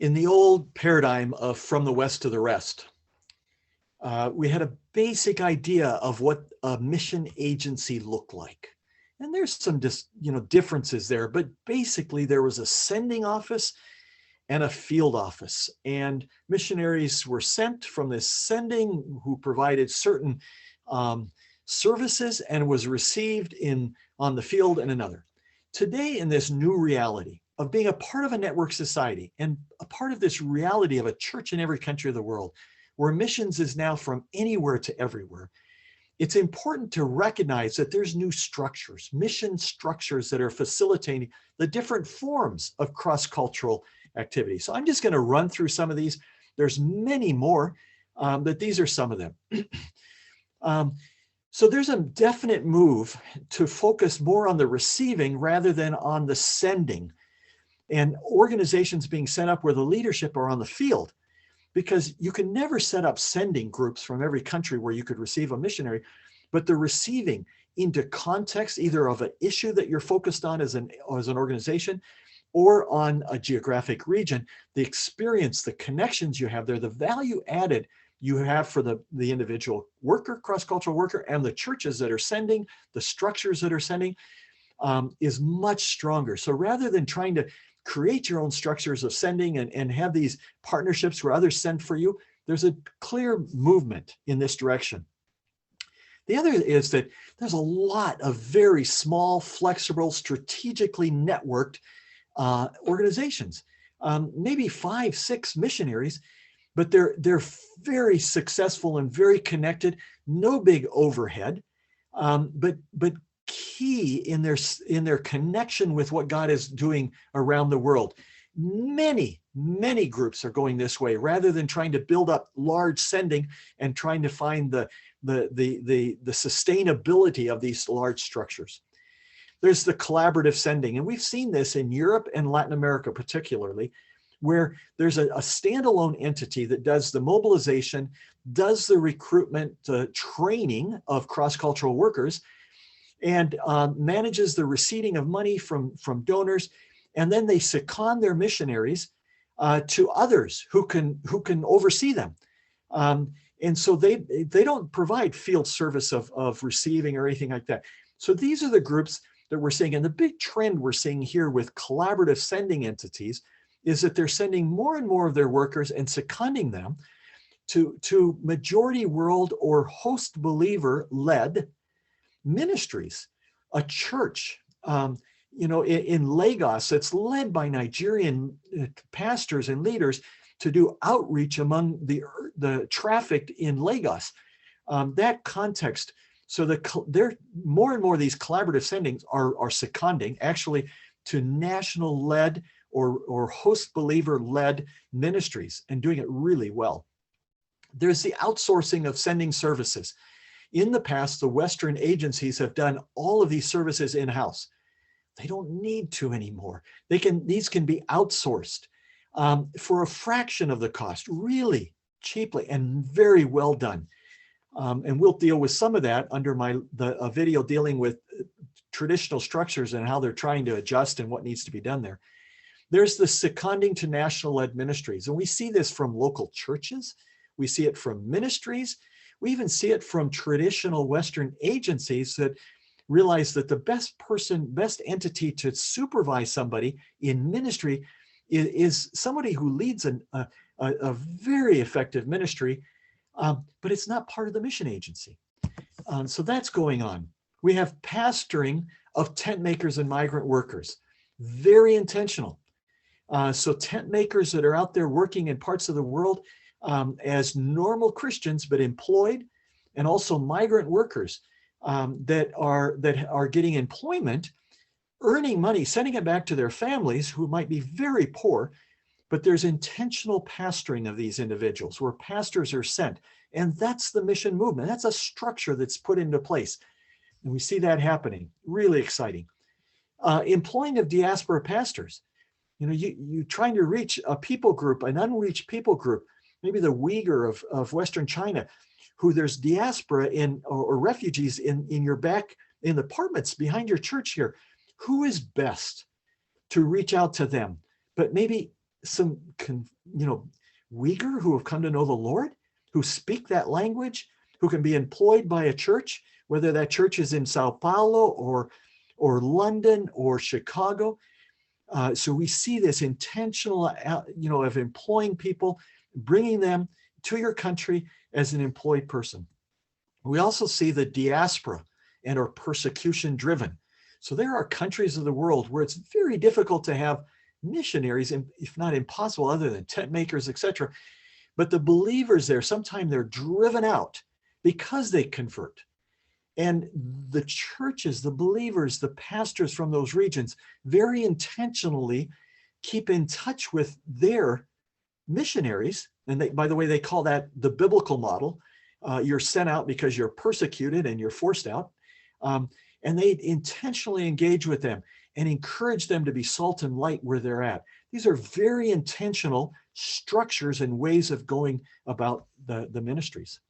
In the old paradigm of from the West to the rest, we had a basic idea of what a mission agency looked like. And there's some differences there, but basically there was a sending office and a field office. And missionaries were sent from this sending who provided certain services and was received on the field in another. Today, in this new reality of being a part of a network society and a part of this reality of a church in every country of the world, where missions is now from anywhere to everywhere, it's important to recognize that there's new structures, mission structures that are facilitating the different forms of cross-cultural activity. So I'm just going to run through some of these. There's many more, but these are some of them. So there's a definite move to focus more on the receiving rather than on the sending, and organizations being set up where the leadership are on the field, because you can never set up sending groups from every country where you could receive a missionary, but the receiving into context, either of an issue that you're focused on as an organization or on a geographic region, the experience, the connections you have there, the value added you have for the individual worker, cross-cultural worker, and the churches that are sending, the structures that are sending, is much stronger. So rather than trying to create your own structures of sending and have these partnerships where others send for you, there's a clear movement in this direction. The other is that there's a lot of very small, flexible, strategically networked organizations, maybe 5, 6 missionaries, but they're very successful and very connected, no big overhead, but key in their connection with what God is doing around the world. Many groups are going this way rather than trying to build up large sending and trying to find the sustainability of these large structures. There's the collaborative sending, and we've seen this in Europe and Latin America particularly, where there's a standalone entity that does the mobilization, does the recruitment, training of cross-cultural workers, and manages the receiving of money from donors, and then they second their missionaries to others who can oversee them. And so they don't provide field service of receiving or anything like that. So these are the groups that we're seeing. And the big trend we're seeing here with collaborative sending entities is that they're sending more and more of their workers and seconding them to majority world or host believer led ministries. A church, in Lagos, that's led by Nigerian pastors and leaders to do outreach among the trafficked in Lagos. That context, so they're more and more of these collaborative sendings are seconding actually to national led or host believer led ministries and doing it really well. There's the outsourcing of sending services. In the past, the Western agencies have done all of these services in-house. They don't need to anymore. These can be outsourced for a fraction of the cost, really cheaply and very well done. And we'll deal with some of that under a video dealing with traditional structures and how they're trying to adjust and what needs to be done there. There's the seconding to national-led ministries, and we see this from local churches. We see it from ministries. We even see it from traditional Western agencies that realize that the best entity to supervise somebody in ministry is somebody who leads a very effective ministry, but it's not part of the mission agency. So that's going on. We have pastoring of tent makers and migrant workers, very intentional. So tent makers that are out there working in parts of the world as normal Christians, but employed, and also migrant workers that are getting employment, earning money, sending it back to their families who might be very poor, but there's intentional pastoring of these individuals where pastors are sent. And that's the mission movement. That's a structure that's put into place. And we see that happening, really exciting. Employing of diaspora pastors. You trying to reach a people group, an unreached people group, maybe the Uyghur of Western China, who there's diaspora or refugees in your back, in the apartments behind your church here. Who is best to reach out to them, but maybe some, Uyghur who have come to know the Lord, who speak that language, who can be employed by a church, whether that church is in Sao Paulo or London or Chicago. So we see this intentional, of employing people, bringing them to your country as an employed person. We also see the diaspora and are persecution driven. So there are countries of the world where it's very difficult to have missionaries, if not impossible, other than tent makers, etc. But the believers there, sometimes they're driven out because they convert. And the churches, the believers, the pastors from those regions very intentionally keep in touch with their missionaries. And they, by the way, they call that the biblical model. You're sent out because you're persecuted and you're forced out. And they intentionally engage with them and encourage them to be salt and light where they're at. These are very intentional structures and ways of going about the ministries.